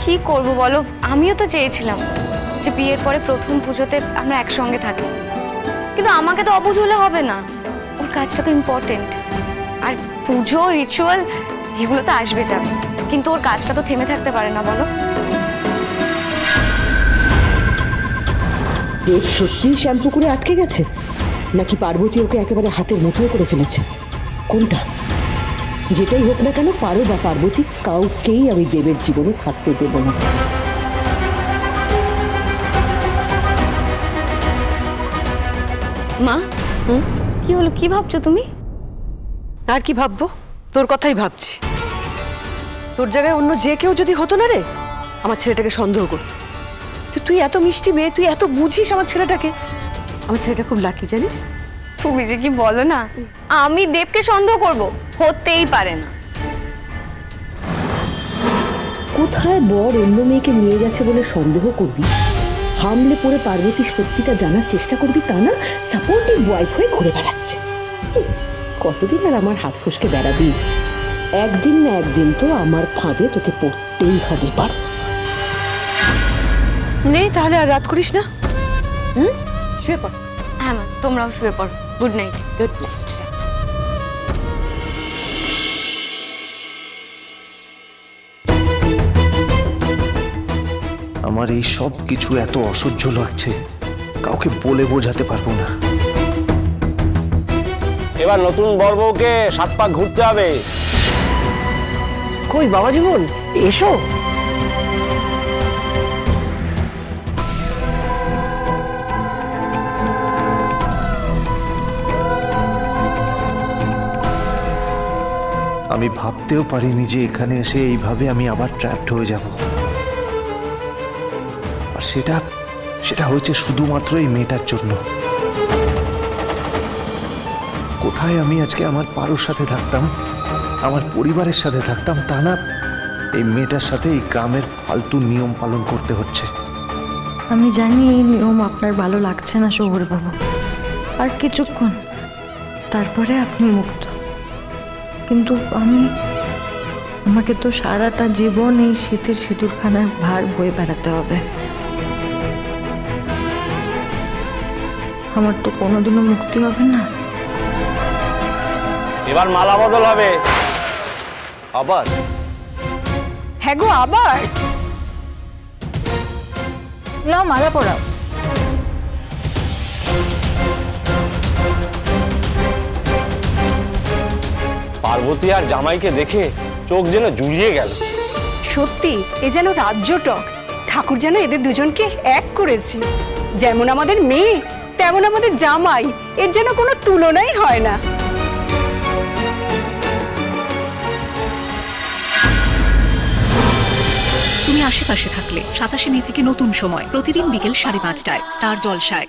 কি করব বলো, আমিও তো চেয়েছিলাম যে বিয়ের পরে প্রথম পুজোতে আমরা একসঙ্গে থাকি, কিন্তু আমাকে তো অবুঝ হলে হবে না, ওর কাজটা তো ইম্পর্টেন্ট। আর পুজো রিচুয়াল এগুলো তো আসবে যাবে, কিন্তু ওর কাজটা তো থেমে থাকতে পারে না বলো। দেব সত্যিই শ্যাম্পু করে আটকে গেছে, নাকি পার্বতী ওকে একেবারে হাতের মুঠোয় করে ফেলেছে? কোনটা? যেটাই হোক না কেন, পারো বা পার্বতী, কাউকেই আমি দেবের জীবনে থাকতে দেব না। মা, কি হলো, কি ভাবছো তুমি? আর কি ভাববো, তোর কথাই ভাবছি। তোর জায়গায় অন্য যে কেউ যদি হতো না রে, আমার ছেলেটাকে সন্দেহ করতো। তুই এত মিষ্টি মেয়ে, তুই এত বুঝিস আমার ছেলেটাকে। আমার ছেলেটা খুব লাকি জানিস। তুমি যে কি বলো না, আমি দেবকে সন্দেহ করব? হতেই পারে না। কোথায় বর অন্য মেয়েকে নিয়ে গেছে বলে সন্দেহ করবি? হামলে পড়ে পার্বতী সত্যিটা জানার চেষ্টা করবি, তা না সাপোর্টিভ ওয়াইফ হয়ে ঘুরে বেড়াচ্ছে। কতদিন আর আমার হাত ফসকে বেড়াবি? একদিন না একদিন তো আমার ফাঁদে তোকে পড়তেই হবে। পার নেই তাহলে আর রাত করিস না, শুয়ে পড়। হ্যাঁ মা, তোমরাও শুয়ে পড়ো। Good night. Good night. আমার এই সব কিছু এত অসহ্য লাগছে, কাউকে বলে বোঝাতে পারবো না। এবার নতুন বর বউকে 7 পাক ঘুরতে হবে। কই বাবা জীবন, এসো। আমি ভাবতেও পারিনি যে এখানে এসে এইভাবে আমি আবার ট্র্যাপড হয়ে যাব। আর সেটা হয়েছে শুধুমাত্র এই মেয়েটার জন্য। কোথায় আমি আজকে আমার পারোর সাথে থাকতাম, আমার পরিবারের সাথে থাকতাম, তা না এই মেয়েটার সাথে এই গ্রামের ফালতু নিয়ম পালন করতে হচ্ছে। আমি জানি এই নিয়ম আপনার ভালো লাগছে না শৌর্যবাবু, আর কিছুক্ষণ তারপরে আপনি মুক্ত। কিন্তু আমাকে তো সারাটা জীবন এই শীতের সিঁদুরখানার ভার বয়ে বেড়াতে হবে। আমার তো কোনোদিনও মুক্তি হবে না। এবার মালা বদল হবে। আবার হ্যাঁ গো, আবার না, মালা পড়াও। পার্বতী আর জামাইকে দেখে চোখ যেন জুড়িয়ে গেল। সত্যি এ যেন রাজ্যটক। ঠাকুর যেন এদের দুজনকে এক করেছে। যেমন আমাদের মেয়ে তেমন আমাদের জামাই, এর যেন কোনো তুলনাই হয় না। তুমি আশেপাশে থাকলে 27 মে থেকে নতুন সময় প্রতিদিন বিকেল 5:30টায় স্টার জলসায়।